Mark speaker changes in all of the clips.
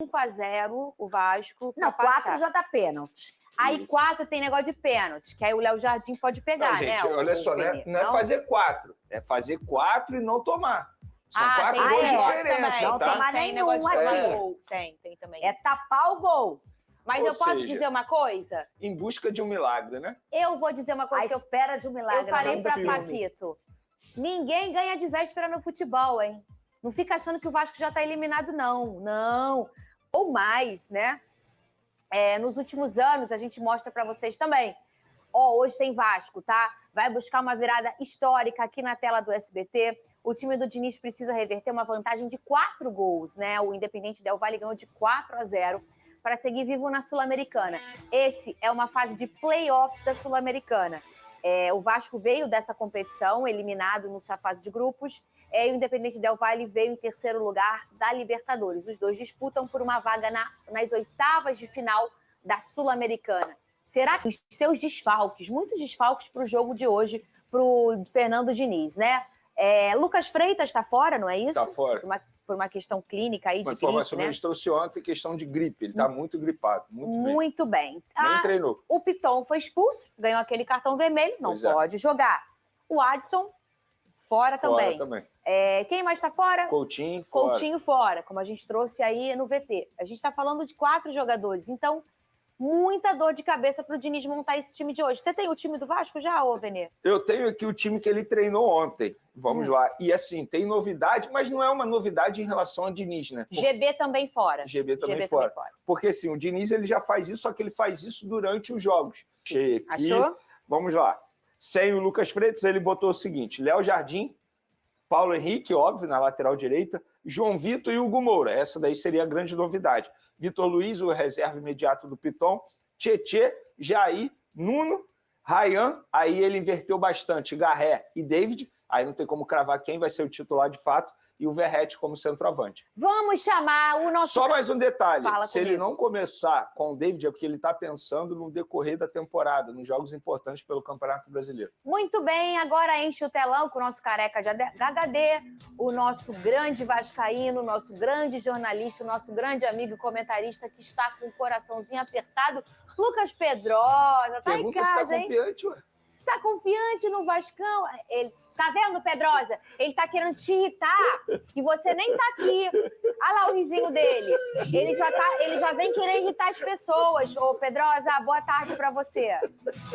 Speaker 1: 5-0 o Vasco.
Speaker 2: Não, 4 já dá pênalti.
Speaker 1: Aí 4 tem negócio de pênalti, que aí o Léo Jardim pode pegar,
Speaker 3: não, gente,
Speaker 1: né?
Speaker 3: Olha só, não é fazer 4. É fazer 4 e não tomar. São 4 gols de diferença,
Speaker 2: não
Speaker 3: tá?
Speaker 2: tomar nenhum aqui.
Speaker 1: Tem também.
Speaker 2: É tapar o gol.
Speaker 1: Mas eu posso dizer uma coisa?
Speaker 3: Em busca de um milagre, né?
Speaker 1: Eu vou dizer uma coisa
Speaker 2: que eu espera de um milagre.
Speaker 1: Eu falei pra Paquito. Ninguém ganha de véspera no futebol, hein? Não fica achando que o Vasco já tá eliminado, não. Não. Ou mais, né? Nos últimos anos, a gente mostra pra vocês também. Hoje tem Vasco, tá? Vai buscar uma virada histórica aqui na tela do SBT. O time do Diniz precisa reverter uma vantagem de 4 gols, né? O Independente Del Valle ganhou de 4-0 para seguir vivo na Sul-Americana. Esse é uma fase de playoffs da Sul-Americana. O Vasco veio dessa competição, eliminado nessa fase de grupos, e o Independente Del Valle veio em terceiro lugar da Libertadores. Os dois disputam por uma vaga nas oitavas de final da Sul-Americana. Será que os seus desfalques, muitos desfalques para o jogo de hoje, para o Fernando Diniz, né? Lucas Freitas está fora, não é isso?
Speaker 3: Está fora.
Speaker 1: Por uma questão clínica aí de gripe,
Speaker 3: informação
Speaker 1: né?
Speaker 3: que a gente trouxe ontem, questão de gripe. Ele está muito gripado.
Speaker 1: Muito bem.
Speaker 3: Nem treinou.
Speaker 1: O Piton foi expulso, ganhou aquele cartão vermelho, não pode jogar. O Adson, fora também. Quem mais está fora?
Speaker 3: Coutinho
Speaker 1: fora, como a gente trouxe aí no VT. A gente está falando de 4 jogadores, então muita dor de cabeça para o Diniz montar esse time de hoje. Você tem o time do Vasco já, Venê?
Speaker 3: Eu tenho aqui o time que ele treinou ontem. Vamos lá. E assim, tem novidade, mas não é uma novidade em relação ao Diniz, né?
Speaker 1: GB também fora.
Speaker 3: GB também fora. Porque assim, o Diniz ele já faz isso, só que ele faz isso durante os jogos.
Speaker 1: Achou?
Speaker 3: Vamos lá. Sem o Lucas Freitas, ele botou o seguinte: Léo Jardim, Paulo Henrique, óbvio, na lateral direita, João Vitor e Hugo Moura. Essa daí seria a grande novidade. Vitor Luiz, o reserva imediato do Piton, Tietê, Jair, Nuno, Ryan, aí ele inverteu bastante, Garré e David, aí não tem como cravar quem vai ser o titular de fato, e o Verratti como centroavante.
Speaker 1: Vamos chamar o nosso...
Speaker 3: Só mais um detalhe,
Speaker 1: se
Speaker 3: ele não começar com o David é porque ele está pensando no decorrer da temporada, nos jogos importantes pelo Campeonato Brasileiro.
Speaker 1: Muito bem, agora enche o telão com o nosso careca de HD, o nosso grande vascaíno, o nosso grande jornalista, o nosso grande amigo e comentarista que está com o coraçãozinho apertado, Lucas Pedrosa, tá em casa,
Speaker 3: se tá confiante, ué.
Speaker 1: Tá confiante no Vascão? Ele... Tá vendo, Pedrosa? Ele tá querendo te irritar e você nem tá aqui. Olha lá o risinho dele. Ele já vem querer irritar as pessoas. Ô, Pedrosa, boa tarde pra você.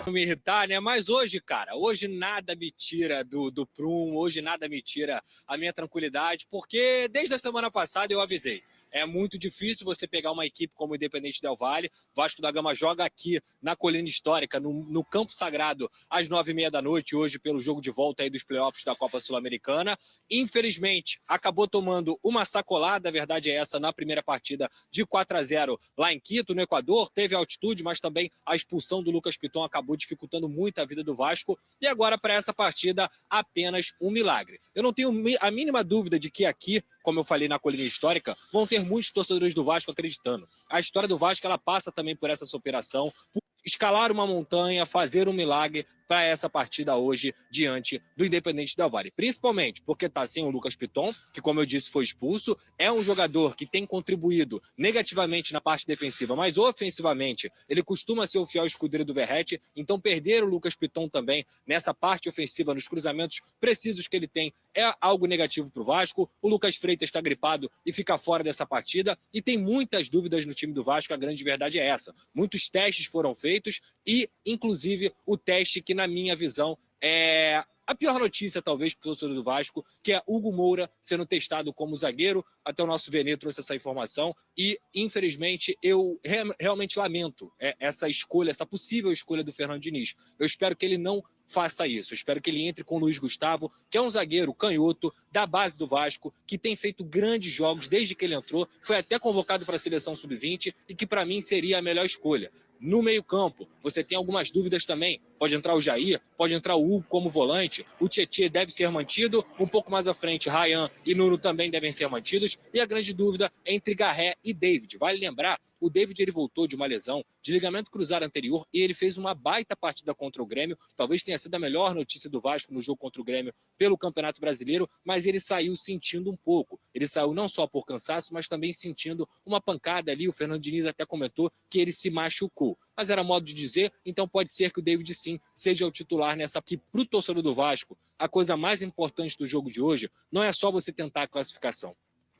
Speaker 4: Não me irritar, né? Mas hoje, cara, hoje nada me tira do prumo, hoje nada me tira a minha tranquilidade, porque desde a semana passada eu avisei. É muito difícil você pegar uma equipe como o Independente Del Valle. Vasco da Gama joga aqui na Colina Histórica, no Campo Sagrado, às 9h30 da noite, hoje pelo jogo de volta aí dos playoffs da Copa Sul-Americana. Infelizmente, acabou tomando uma sacolada, a verdade é essa, na primeira partida de 4-0 lá em Quito, no Equador. Teve altitude, mas também a expulsão do Lucas Piton acabou dificultando muito a vida do Vasco. E agora, para essa partida, apenas um milagre. Eu não tenho a mínima dúvida de que aqui, como eu falei na Colina Histórica, vão ter muitos torcedores do Vasco acreditando. A história do Vasco, ela passa também por essa superação, por escalar uma montanha, fazer um milagre para essa partida hoje diante do Independente Del Valle. Principalmente porque está sem o Lucas Piton, que, como eu disse, foi expulso. É um jogador que tem contribuído negativamente na parte defensiva, mas ofensivamente ele costuma ser o fiel escudeiro do Verratti. Então perder o Lucas Piton também nessa parte ofensiva, nos cruzamentos precisos que ele tem, é algo negativo para o Vasco. O Lucas Freitas está gripado e fica fora dessa partida. E tem muitas dúvidas no time do Vasco, a grande verdade é essa. Muitos testes foram feitos e, inclusive, o teste que, na minha visão, é a pior notícia, talvez, para o torcedor do Vasco, que é Hugo Moura sendo testado como zagueiro. Até o nosso Venê trouxe essa informação e, infelizmente, eu realmente lamento essa escolha, essa possível escolha do Fernando Diniz. Eu espero que ele não faça isso. Eu espero que ele entre com o Luiz Gustavo, que é um zagueiro canhoto da base do Vasco, que tem feito grandes jogos desde que ele entrou, foi até convocado para a seleção sub-20 e que, para mim, seria a melhor escolha. No meio-campo, você tem algumas dúvidas também. Pode entrar o Jair, pode entrar o Hugo como volante. O Tietê deve ser mantido. Um pouco mais à frente, Ryan e Nuno também devem ser mantidos. E a grande dúvida é entre Garré e David. Vale lembrar, o David ele voltou de uma lesão de ligamento cruzado anterior e ele fez uma baita partida contra o Grêmio. Talvez tenha sido a melhor notícia do Vasco no jogo contra o Grêmio pelo Campeonato Brasileiro, mas mas ele saiu sentindo um pouco. Ele saiu não só por cansaço, mas também sentindo uma pancada ali. O Fernando Diniz até comentou que ele se machucou. Mas era modo de dizer, então pode ser que o David sim seja o titular nessa. Que para o torcedor do Vasco, a coisa mais importante do jogo de hoje não é só você tentar a classificação.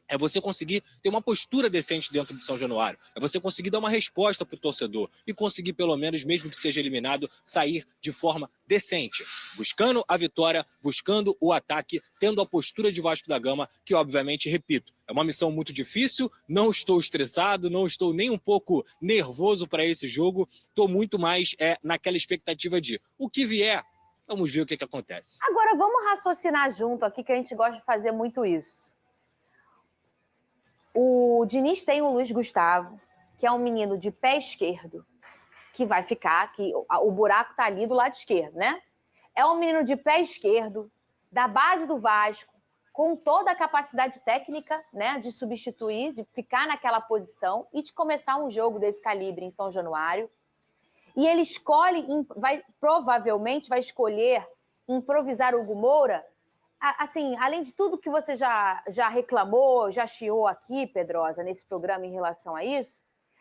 Speaker 4: É você conseguir ter uma postura decente dentro de São Januário. É você conseguir dar uma resposta para o torcedor e conseguir, pelo menos, mesmo que seja eliminado, sair de forma decente. Buscando a vitória, buscando o ataque, tendo a postura de Vasco da Gama, que, obviamente, repito, é uma missão muito difícil. Não estou estressado, não estou nem um pouco nervoso para esse jogo. Estou muito mais naquela expectativa de o que vier, vamos ver o que acontece.
Speaker 1: Agora, vamos raciocinar junto aqui, que a gente gosta de fazer muito isso. O Diniz tem o Luiz Gustavo, que é um menino de pé esquerdo, que vai ficar, que o buraco tá ali do lado esquerdo, né? É um menino de pé esquerdo, da base do Vasco, com toda a capacidade técnica, né, de substituir, de ficar naquela posição e de começar um jogo desse calibre em São Januário. E ele provavelmente vai escolher improvisar o Hugo Moura. Assim, além de tudo que você já reclamou, já chiou aqui, Pedrosa, nesse programa em relação a isso,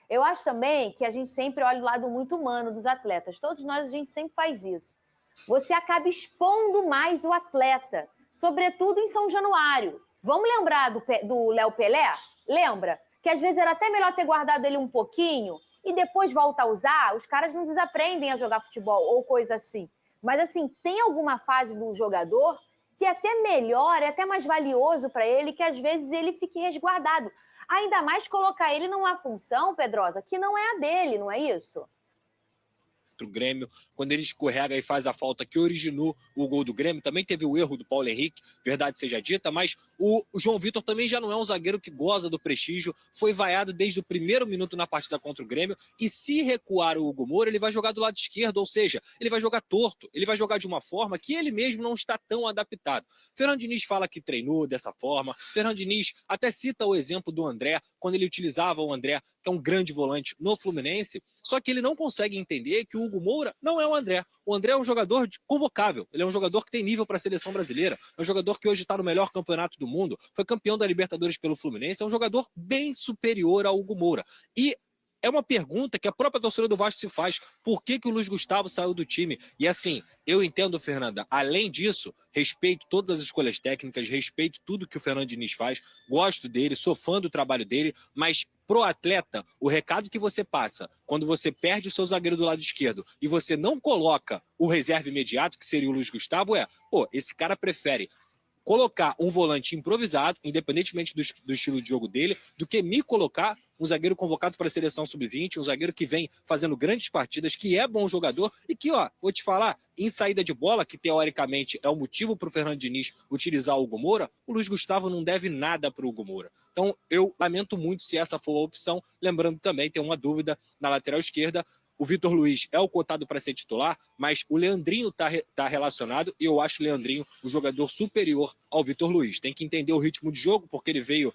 Speaker 1: eu acho também que a gente sempre olha o lado muito humano dos atletas. Todos nós, a gente sempre faz isso. Você acaba expondo mais o atleta, sobretudo em São Januário. Vamos lembrar do Léo Pelé? Lembra? Que às vezes era até melhor ter guardado ele um pouquinho e depois volta a usar. Os caras não desaprendem a jogar futebol ou coisa assim. Mas, assim, tem alguma fase do jogador que é até melhor, é até mais valioso para ele, que às vezes ele fique resguardado. Ainda mais colocar ele numa função, Pedrosa, que não é a dele, não é isso?
Speaker 4: O Grêmio, quando ele escorrega e faz a falta que originou o gol do Grêmio, também teve o erro do Paulo Henrique, verdade seja dita, mas o João Vitor também já não é um zagueiro que goza do prestígio, foi vaiado desde o primeiro minuto na partida contra o Grêmio, e se recuar o Hugo Moura, ele vai jogar do lado esquerdo, ou seja, ele vai jogar torto, ele vai jogar de uma forma que ele mesmo não está tão adaptado. Fernando Diniz fala que treinou dessa forma, Fernando Diniz até cita o exemplo do André, quando ele utilizava o André, que é um grande volante no Fluminense, só que ele não consegue entender que o Hugo Moura não é o André. O André é um jogador convocável. Ele é um jogador que tem nível para a seleção brasileira. É um jogador que hoje está no melhor campeonato do mundo. Foi campeão da Libertadores pelo Fluminense. É um jogador bem superior ao Hugo Moura. E é uma pergunta que a própria torcida do Vasco se faz. Por que o Luiz Gustavo saiu do time? E assim, eu entendo, Fernanda, além disso, respeito todas as escolhas técnicas, respeito tudo que o Fernando Diniz faz, gosto dele, sou fã do trabalho dele, mas pro atleta, o recado que você passa quando você perde o seu zagueiro do lado esquerdo e você não coloca o reserva imediato, que seria o Luiz Gustavo, esse cara prefere colocar um volante improvisado, independentemente do estilo de jogo dele, do que me colocar um zagueiro convocado para a seleção sub-20, um zagueiro que vem fazendo grandes partidas, que é bom jogador e que, vou te falar, em saída de bola, que teoricamente é o motivo para o Fernando Diniz utilizar o Hugo Moura, o Luiz Gustavo não deve nada para o Hugo Moura. Então, eu lamento muito se essa for a opção, lembrando também, tem uma dúvida na lateral esquerda, o Vitor Luiz é o cotado para ser titular, mas o Leandrinho tá relacionado e eu acho o Leandrinho o jogador superior ao Vitor Luiz. Tem que entender o ritmo de jogo, porque ele veio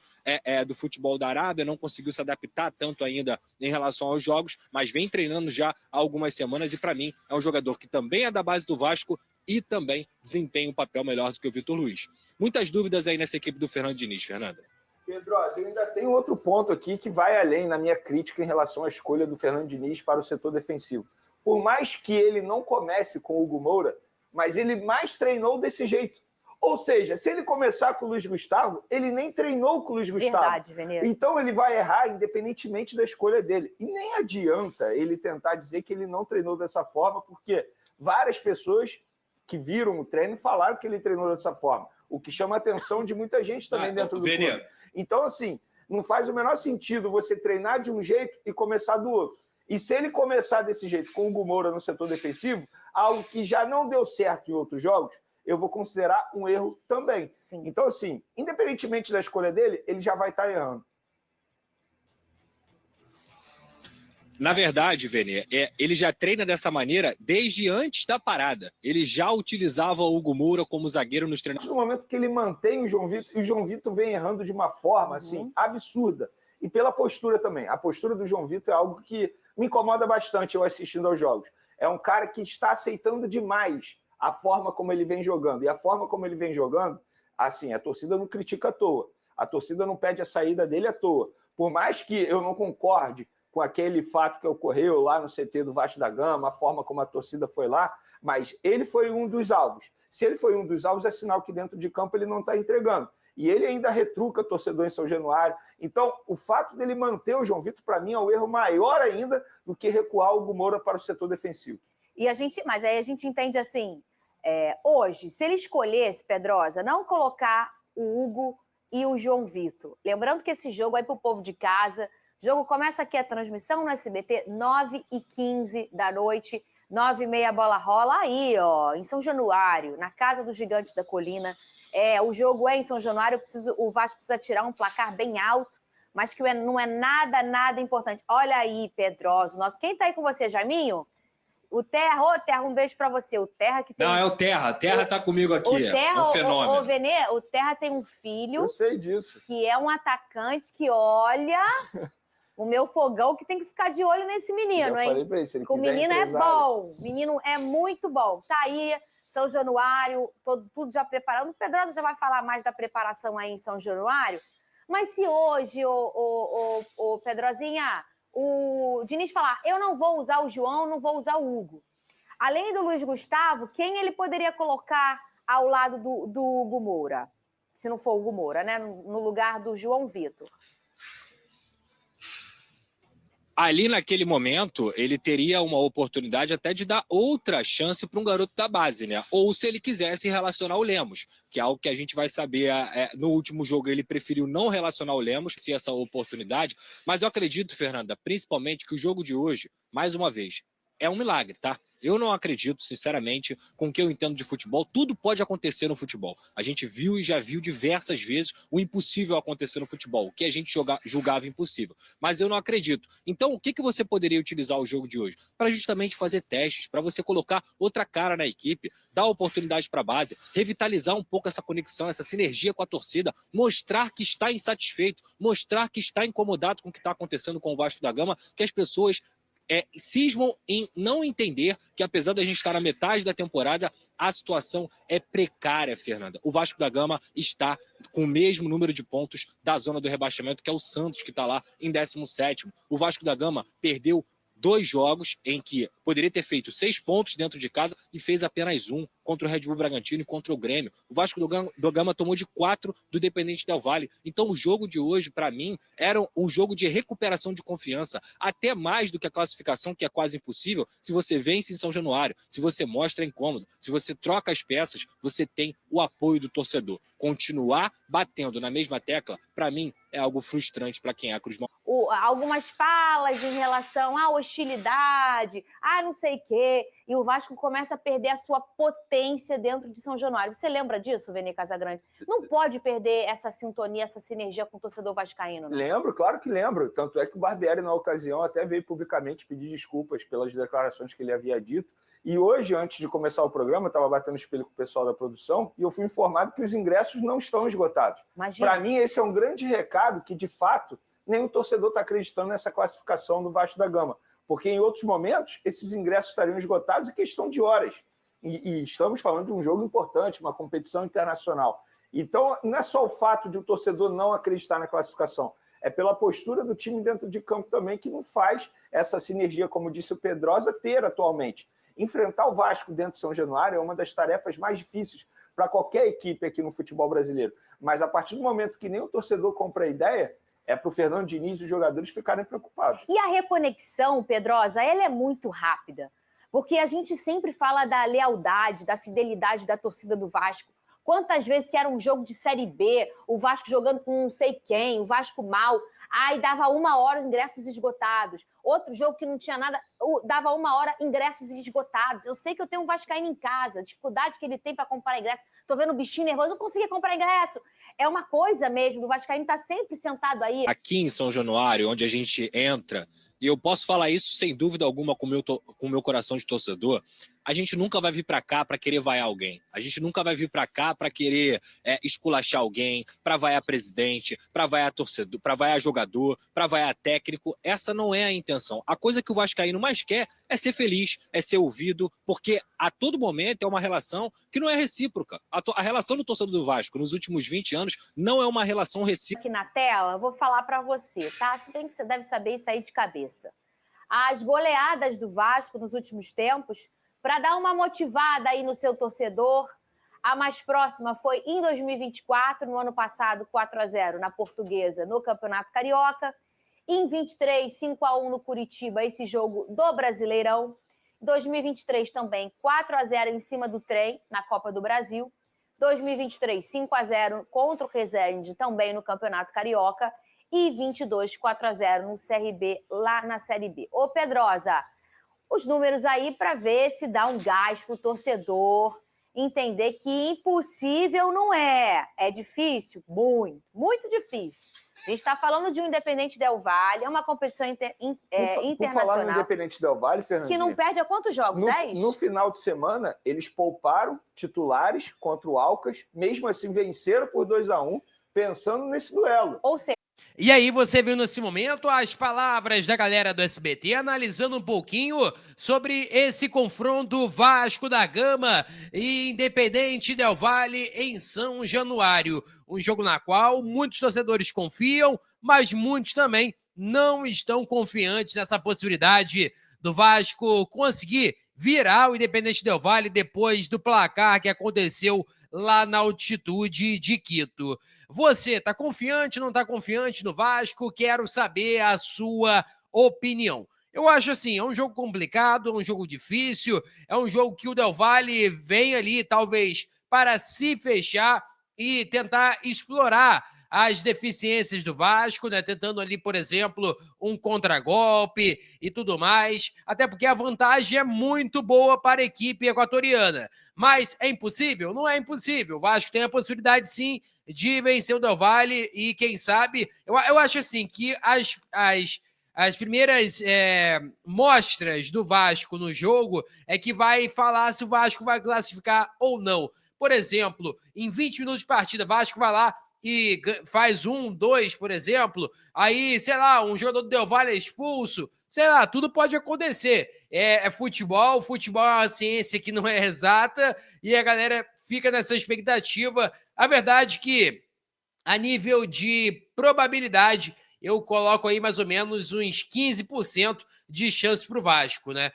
Speaker 4: do futebol da Arábia, não conseguiu se adaptar tanto ainda em relação aos jogos, mas vem treinando já há algumas semanas e para mim é um jogador que também é da base do Vasco e também desempenha um papel melhor do que o Vitor Luiz. Muitas dúvidas aí nessa equipe do Fernando Diniz, Fernanda.
Speaker 3: Pedrosa, eu ainda tenho outro ponto aqui que vai além na minha crítica em relação à escolha do Fernando Diniz para o setor defensivo. Por mais que ele não comece com o Hugo Moura, mas ele mais treinou desse jeito. Ou seja, se ele começar com o Luiz Gustavo, ele nem treinou com o Luiz Gustavo.
Speaker 1: Verdade, Veneza.
Speaker 3: Então ele vai errar independentemente da escolha dele. E nem adianta ele tentar dizer que ele não treinou dessa forma, porque várias pessoas que viram o treino falaram que ele treinou dessa forma. O que chama a atenção de muita gente também dentro do clube. Então, assim, não faz o menor sentido você treinar de um jeito e começar do outro. E se ele começar desse jeito, com o Hugo Moura no setor defensivo, algo que já não deu certo em outros jogos, eu vou considerar um erro também.
Speaker 1: Sim.
Speaker 3: Então, assim, independentemente da escolha dele, ele já vai estar errando.
Speaker 4: Na verdade, Vene, ele já treina dessa maneira desde antes da parada. Ele já utilizava o Hugo Moura como zagueiro nos treinamentos.
Speaker 3: No momento que ele mantém o João Vitor, e o João Vitor vem errando de uma forma assim, absurda. E pela postura também. A postura do João Vitor é algo que me incomoda bastante eu assistindo aos jogos. É um cara que está aceitando demais a forma como ele vem jogando. E a forma como ele vem jogando, Assim, a torcida não critica à toa. A torcida não pede a saída dele à toa. Por mais que eu não concorde com aquele fato que ocorreu lá no CT do Vasco da Gama, a forma como a torcida foi lá, mas ele foi um dos alvos. Se ele foi um dos alvos, é sinal que dentro de campo ele não está entregando. E ele ainda retruca torcedor em São Januário. Então, o fato dele manter o João Vitor, para mim, é um erro maior ainda do que recuar o Hugo Moura para o setor defensivo.
Speaker 1: Mas aí a gente entende assim, hoje, se ele escolhesse, Pedrosa, não colocar o Hugo e o João Vitor, lembrando que esse jogo é para o povo de casa, o jogo começa aqui a transmissão no SBT, 9h15 da noite, 9h30 a bola rola, aí, ó, em São Januário, na casa do Gigante da Colina. O jogo é em São Januário, o Vasco precisa tirar um placar bem alto, mas que não é nada importante. Olha aí, Pedrosa, quem tá aí com você, Jaiminho? O Terra, Terra, um beijo pra você. O Terra que tem...
Speaker 4: Não, é o Terra. Terra tá comigo aqui.
Speaker 1: O Terra,
Speaker 4: é um fenômeno.
Speaker 1: Venê, o Terra tem um filho...
Speaker 3: Eu sei disso.
Speaker 1: Que é um atacante que olha... o meu fogão que tem que ficar de olho nesse menino, hein?
Speaker 3: Falei pra ele, se ele quiser
Speaker 1: o menino
Speaker 3: empresário.
Speaker 1: É bom. O menino é muito bom. Tá aí, São Januário, tudo já preparando. O Pedrosa já vai falar mais da preparação aí em São Januário. Mas se hoje, o Pedrozinha... o Diniz falar, eu não vou usar o João, não vou usar o Hugo. Além do Luiz Gustavo, quem ele poderia colocar ao lado do Hugo Moura? Se não for o Hugo Moura, né? No lugar do João Vitor.
Speaker 4: Ali, naquele momento, ele teria uma oportunidade até de dar outra chance para um garoto da base, né? Ou se ele quisesse relacionar o Lemos, que é algo que a gente vai saber. No último jogo, ele preferiu não relacionar o Lemos, se essa oportunidade. Mas eu acredito, Fernanda, principalmente que o jogo de hoje, mais uma vez, é um milagre, tá? Eu não acredito, sinceramente, com o que eu entendo de futebol. Tudo pode acontecer no futebol. A gente viu e já viu diversas vezes o impossível acontecer no futebol, o que a gente julgava impossível. Mas eu não acredito. Então, o que você poderia utilizar o jogo de hoje? Para justamente fazer testes, para você colocar outra cara na equipe, dar oportunidade para a base, revitalizar um pouco essa conexão, essa sinergia com a torcida, mostrar que está insatisfeito, mostrar que está incomodado com o que está acontecendo com o Vasco da Gama, que as pessoas... cismam em não entender que, apesar da gente estar na metade da temporada, a situação é precária, Fernanda. O Vasco da Gama está com o mesmo número de pontos da zona do rebaixamento, que é o Santos, que está lá em 17º. O Vasco da Gama perdeu 2 jogos em que poderia ter feito 6 pontos dentro de casa e fez apenas 1 contra o Red Bull Bragantino e contra o Grêmio. O Vasco do Gama tomou de 4 do Independente Del Valle. Então o jogo de hoje, para mim, era um jogo de recuperação de confiança, até mais do que a classificação, que é quase impossível. Se você vence em São Januário, se você mostra incômodo, se você troca as peças, você tem o apoio do torcedor. Continuar batendo na mesma tecla, para mim, é algo frustrante para quem é a Cruz Malta.
Speaker 1: Algumas falas em relação à hostilidade, não sei o quê, e o Vasco começa a perder a sua potência dentro de São Januário. Você lembra disso, Vene Casagrande? Não pode perder essa sintonia, essa sinergia com o torcedor vascaíno, não?
Speaker 3: Lembro, claro que lembro. Tanto é que o Barbieri, na ocasião, até veio publicamente pedir desculpas pelas declarações que ele havia dito. E hoje, antes de começar o programa, eu estava batendo espelho com o pessoal da produção e eu fui informado que os ingressos não estão esgotados. Para mim, esse é um grande recado que, de fato, nenhum torcedor está acreditando nessa classificação do Vasco da Gama. Porque em outros momentos, esses ingressos estariam esgotados em questão de horas. E estamos falando de um jogo importante, uma competição internacional. Então, não é só o fato de o torcedor não acreditar na classificação, é pela postura do time dentro de campo também que não faz essa sinergia, como disse o Pedrosa, ter atualmente. Enfrentar o Vasco dentro de São Januário é uma das tarefas mais difíceis para qualquer equipe aqui no futebol brasileiro. Mas a partir do momento que nem o torcedor compra a ideia, é para o Fernando Diniz e os jogadores ficarem preocupados.
Speaker 1: E a reconexão, Pedrosa, ela é muito rápida. Porque a gente sempre fala da lealdade, da fidelidade da torcida do Vasco. Quantas vezes que era um jogo de Série B, o Vasco jogando com não sei quem, o Vasco mal, dava 1 hora ingressos esgotados. Outro jogo que não tinha nada, dava 1 hora ingressos esgotados. Eu sei que eu tenho um vascaíno em casa, a dificuldade que ele tem para comprar ingresso. Tô vendo o bichinho nervoso, não consegui comprar ingresso. É uma coisa mesmo, o vascaíno tá sempre sentado aí.
Speaker 4: Aqui em São Januário, onde a gente entra, e eu posso falar isso sem dúvida alguma com o meu coração de torcedor, a gente nunca vai vir para cá para querer vaiar alguém. A gente nunca vai vir para cá para querer esculachar alguém, para vaiar presidente, para vaiar torcedor, para vaiar jogador, para vaiar técnico. Essa não é a intenção. A coisa que o vascaíno mais quer é ser feliz, é ser ouvido, porque a todo momento é uma relação que não é recíproca. A relação do torcedor do Vasco nos últimos 20 anos não é uma relação recíproca.
Speaker 1: Aqui na tela, eu vou falar para você, tá? Se bem que você deve saber isso aí de cabeça. As goleadas do Vasco nos últimos tempos, para dar uma motivada aí no seu torcedor, a mais próxima foi em 2024, no ano passado, 4-0 na Portuguesa, no Campeonato Carioca. Em 23, 5-1 no Curitiba, esse jogo do Brasileirão. Em 2023 também, 4-0 em cima do Trem, na Copa do Brasil. 2023, 5-0 contra o Resende, também no Campeonato Carioca. E 22, 4-0 no CRB, lá na Série B. Ô, Pedrosa, os números aí para ver se dá um gás pro torcedor entender que impossível não é. É difícil? Muito, muito difícil. A gente está falando de um Independente Del Valle, é uma competição internacional.
Speaker 3: Por falar no Independente Del Valle, Fernandinho,
Speaker 1: que não perde a quantos jogos? 10?
Speaker 3: No final de semana, eles pouparam titulares contra o Alcas, mesmo assim venceram por 2-1, pensando nesse duelo.
Speaker 1: Ou seja,
Speaker 5: E aí você viu nesse momento as palavras da galera do SBT analisando um pouquinho sobre esse confronto Vasco da Gama e Independente Del Valle em São Januário. Um jogo na qual muitos torcedores confiam, mas muitos também não estão confiantes nessa possibilidade do Vasco conseguir virar o Independente Del Valle depois do placar que aconteceu lá na altitude de Quito. Você tá confiante, não tá confiante no Vasco? Quero saber a sua opinião. Eu acho assim, é um jogo complicado, é um jogo difícil, é um jogo que o Del Valle vem ali talvez para se fechar e tentar explorar as deficiências do Vasco, né? Tentando ali, por exemplo, um contragolpe e tudo mais, até porque a vantagem é muito boa para a equipe equatoriana. Mas é impossível? Não é impossível. O Vasco tem a possibilidade, sim, de vencer o Del Valle e, quem sabe, eu acho assim que as primeiras mostras do Vasco no jogo é que vai falar se o Vasco vai classificar ou não. Por exemplo, em 20 minutos de partida, o Vasco vai lá e faz 1-2, por exemplo, aí, sei lá, um jogador do Del Valle é expulso, sei lá, tudo pode acontecer. É futebol é uma ciência que não é exata e a galera fica nessa expectativa. A verdade é que, a nível de probabilidade, eu coloco aí mais ou menos uns 15% de chance para o Vasco, né?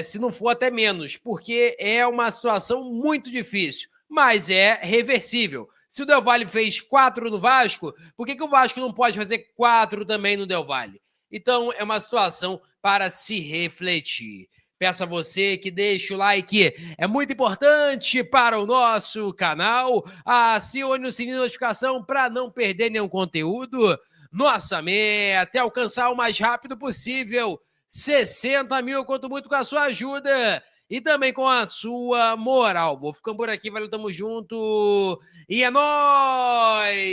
Speaker 5: Se não for até menos, porque é uma situação muito difícil, mas é reversível. Se o Del Valle fez 4 no Vasco, por que o Vasco não pode fazer 4 também no Del Valle? Então, é uma situação para se refletir. Peço a você que deixe o like, é muito importante para o nosso canal. Acione o sininho de notificação para não perder nenhum conteúdo. Nossa meta é alcançar o mais rápido possível 60 mil, quanto muito com a sua ajuda e também com a sua moral. Vou ficando por aqui, valeu, tamo junto e é nóis!